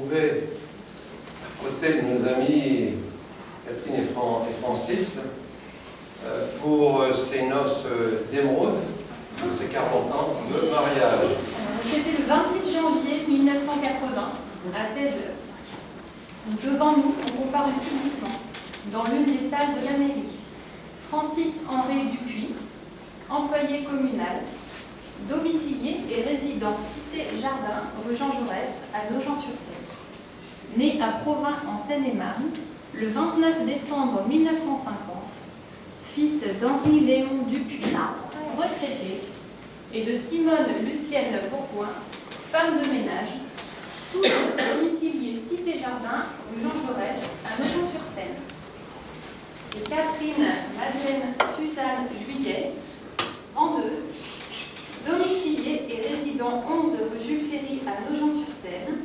retrouver à côté de nos amis Catherine et Francis pour ces noces d'émeraude, ces 40 ans de mariage. C'était le 26 janvier 1980, à 16 h. Devant nous, on comparut publiquement, dans l'une des salles de la mairie, Francis-Henri Dupuis, employé communal, domicilié et résident Cité Jardin, rue Jean Jaurès, à Nogent-sur-Seine. Né à Provins, en Seine-et-Marne, le 29 décembre 1950, fils d'Henri-Léon Dupuis, retraité, et de Simone Lucienne Bourgoin, femme de ménage, domicilié Cité Jardin, rue Jean Jaurès, à Nogent-sur-Seine. Et Catherine Madeleine Suzanne Juillet, vendeuse, domiciliée et résident 11 rue Jules Ferry à Nogent-sur-Seine,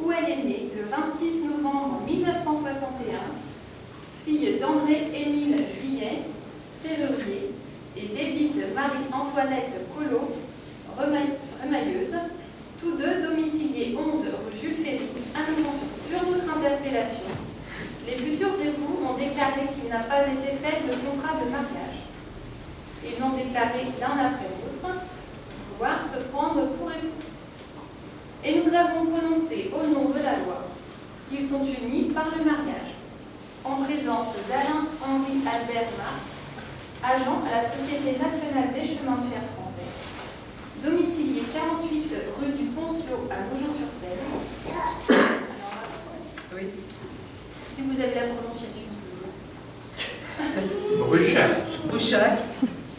où elle est née le 26 novembre 1961, fille d'André-Émile Juillet, serrurier, et d'Édith Marie-Antoinette Collot, remailleuse, tous deux domiciliés 11 rue Jules Ferry à Nogent-sur-Seine. Sur notre interpellation, les futurs époux ont déclaré qu'il n'a pas été fait de contrat de mariage. Ils ont déclaré l'un après l'autre vouloir se prendre pour époux. Et nous avons prononcé au nom de la loi qu'ils sont unis par le mariage, en présence d'Alain-Henri Albert Marc, agent à la Société nationale des chemins de fer français, domicilié 48 rue du Poncelot à Nogent-sur-Seine. Oui. Si vous avez la prononciation. Bruchac. Bruchac.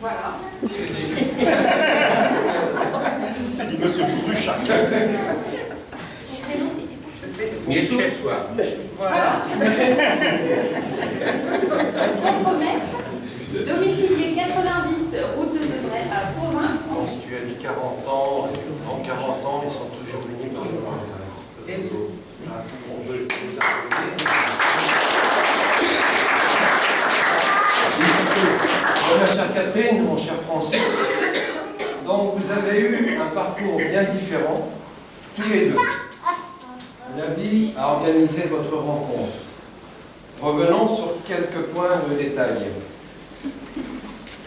Voilà. C'est dit monsieur Bruchac. Mietchetois. Voilà. Contre-maître, domicilié 90 route de Bray à Provins. Tu as mis 40 ans, et en 40 ans, ils sont toujours unis par le mariage. C'est beau. On veut les applaudir. Voilà, chère Catherine, mon cher Francis. Donc, vous avez eu un parcours bien différent, tous les deux. La vie a organisé votre rencontre. Revenons sur quelques points de détail.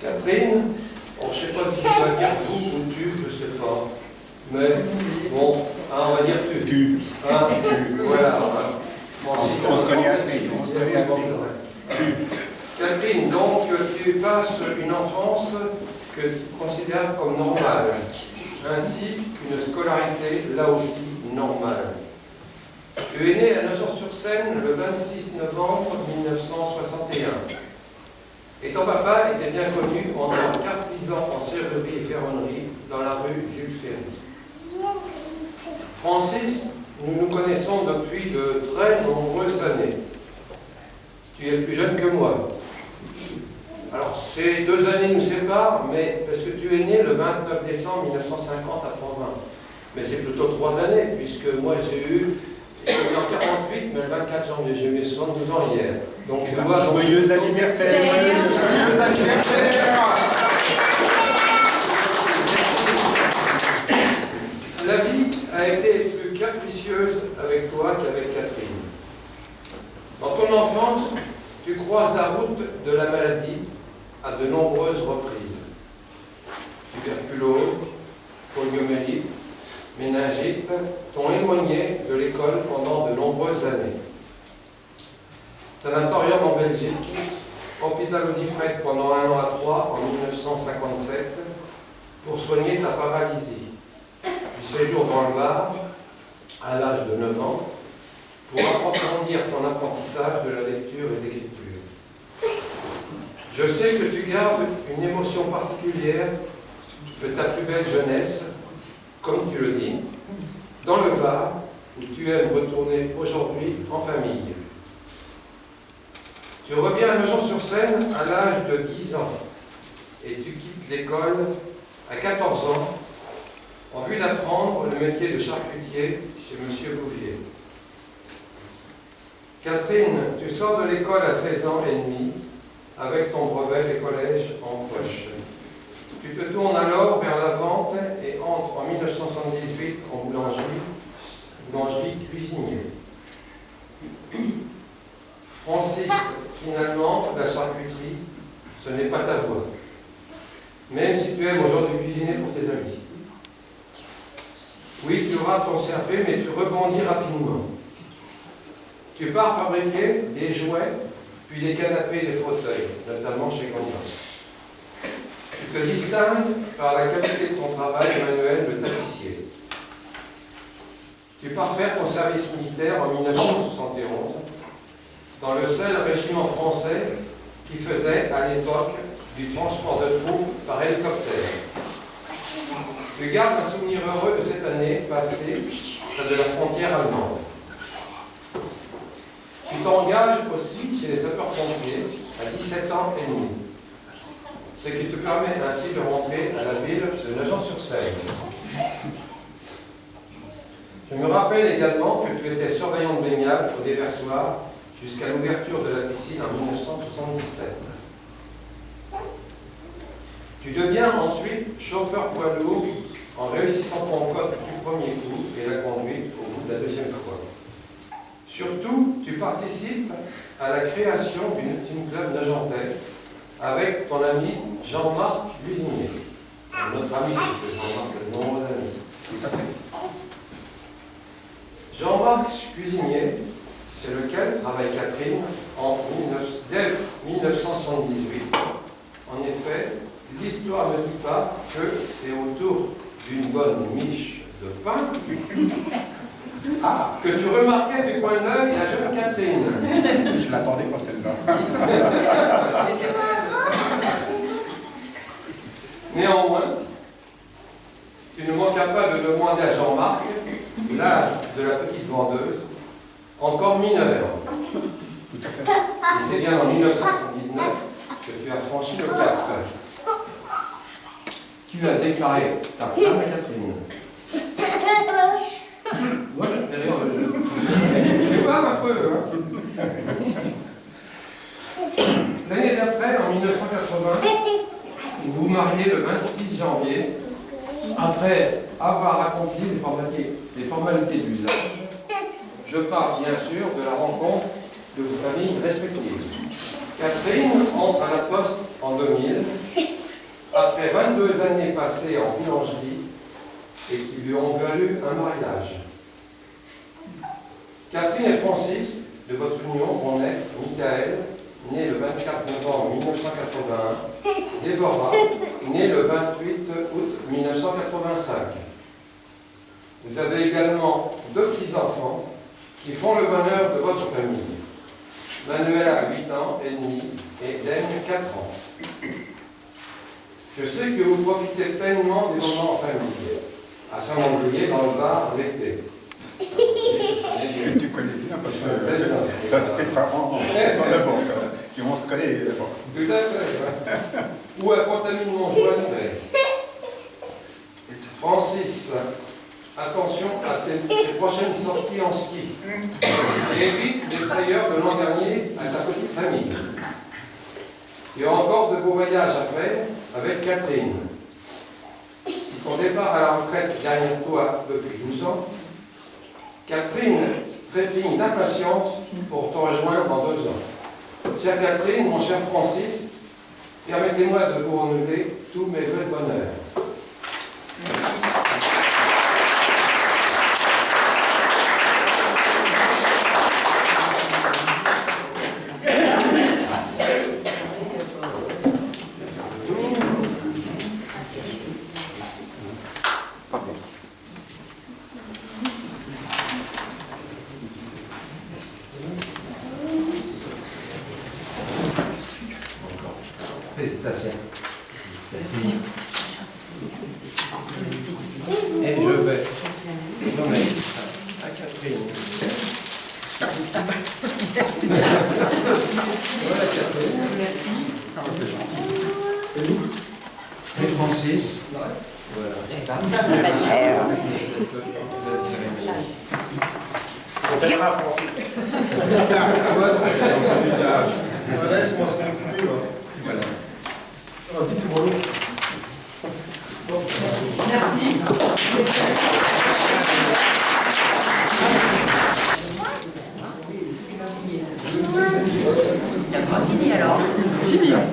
Catherine, je ne sais pas si tu vas dire vous ou tu, je ne sais pas. Mais bon, on va dire tu. Tu. Tu, voilà. On se connaît assez. On se connaît assez. Catherine, donc tu passes une enfance que tu considères comme normale, ainsi qu'une scolarité là aussi normale. Tu es né à Nogent-sur-Seine le 26 novembre 1961. Et ton papa était bien connu en tant qu'artisan en serrurerie et ferronnerie dans la rue Jules Ferry. Francis, nous nous connaissons depuis de très nombreuses années. Tu es plus jeune que moi. Alors, ces 2 années nous séparent, mais parce que tu es né le 29 décembre 1950 à Provins. Mais c'est plutôt 3 années, puisque moi j'ai eu, en 48, mais le 24 janvier, j'ai eu 72 ans hier. Donc, tu vois, joyeux anniversaire! Joyeux anniversaire! La vie a été plus capricieuse avec toi qu'avec Catherine. Dans ton enfance, tu croises la route de la maladie à de nombreuses reprises. Tuberculose, poliomyélite, méningite t'ont éloigné de l'école pendant de nombreuses années. Sanatorium en Belgique, hôpital Audifred pendant 1 an à 3 en 1957 pour soigner ta paralysie. Du séjour dans le Var à l'âge de 9 ans pour approfondir ton apprentissage de la lecture et de l'écriture. Je sais que tu gardes une émotion particulière de ta plus belle jeunesse, comme tu le dis, dans le Var, où tu aimes retourner aujourd'hui en famille. Tu reviens à Nogent-sur-Seine à l'âge de 10 ans et tu quittes l'école à 14 ans en vue d'apprendre le métier de charcutier chez M. Bouvier. Catherine, tu sors de l'école à 16 ans et demi avec ton brevet des collèges en poche. Tu te tournes alors vers la vente et entres en 1978 en boulangerie cuisinier. Oui, tu auras ton CAP, mais tu rebondis rapidement. Tu pars fabriquer des jouets, puis des canapés et des fauteuils, notamment chez Gandalf. Tu te distingues par la qualité de ton travail manuel de tapissier. Tu pars faire ton service militaire en 1971 dans le seul régiment français qui faisait à l'époque du transport de troupes par hélicoptère. Tu gardes un souvenir heureux de cette année passée près de la frontière allemande. Tu t'engages aussi chez les sapeurs-pompiers à 17 ans et demi, ce qui te permet ainsi de rentrer à la ville de Nogent-sur-Seine. Je me rappelle également que tu étais surveillant de baignade au déversoir jusqu'à l'ouverture de la piscine en 1977. Tu deviens ensuite chauffeur poids lourd en réussissant ton code du premier coup et la conduite au bout de la deuxième fois. Surtout, tu participes à la création d'une Ultime Club nogentais avec ton ami Jean-Marc Cuisinier. Notre ami, Jean-Marc a de nombreux amis. Tout à fait. Jean-Marc Cuisinier, c'est lequel travaille Catherine dès 1978. En effet, l'histoire ne dit pas que c'est autour d'une bonne miche de pain que tu remarquais du coin de l'œil la jeune Catherine. Je l'attendais pour celle-là. Néanmoins, tu ne manquas pas de demander à Jean-Marc l'âge de la petite vendeuse, encore mineure. Tout à fait. Et c'est bien en 1979 que tu as franchi le cap. Tu as déclaré ta femme à Catherine. Ouais, d'ailleurs, je sais pas un peu. Hein. L'année d'après, en 1980, vous vous mariez le 26 janvier, après avoir accompli les formalités d'usage. Je parle bien sûr de la rencontre de vos familles respectives. Catherine entre à la Poste en 2000, après 22 années passées en boulangerie et qui lui ont valu un mariage. Catherine et Francis, de votre union, vont naître Michael, né le 24 novembre 1981, Déborah, née le 28 août 1985. Vous avez également 2 petits-enfants qui font le bonheur de votre famille. Manuela a 8 ans et demi et Daigne 4 ans. Je sais que vous profitez pleinement des moments en famille, à Saint-Mandelier, dans le Var, l'été. Tu connais bien parce que ça tes parents sont d'abord. Et on se connaît d'abord. Tout à fait. Ouais. Ou à Contamine-Montjoie-Nouvelle. Francis, attention à tes prochaines sorties en ski. Et évite les frayeurs de l'an dernier à ta petite famille. Il y a encore de beaux voyages à faire avec Catherine. Si ton départ à la retraite derrière toi depuis 12 ans, Catherine trépigne d'impatience pour te rejoindre dans 2 ans. Chère Catherine, mon cher Francis, permettez-moi de vous renouveler tous mes vœux de bonheur. Félicitations. Et je vais donner à Catherine. Voilà Catherine. Et Francis. Voilà. On t'aimera, Francis. Voilà. Laisse-moi se m'occuper, là. Voilà. Ah, vite, c'est bon. Merci. Il a pas fini alors. C'est fini.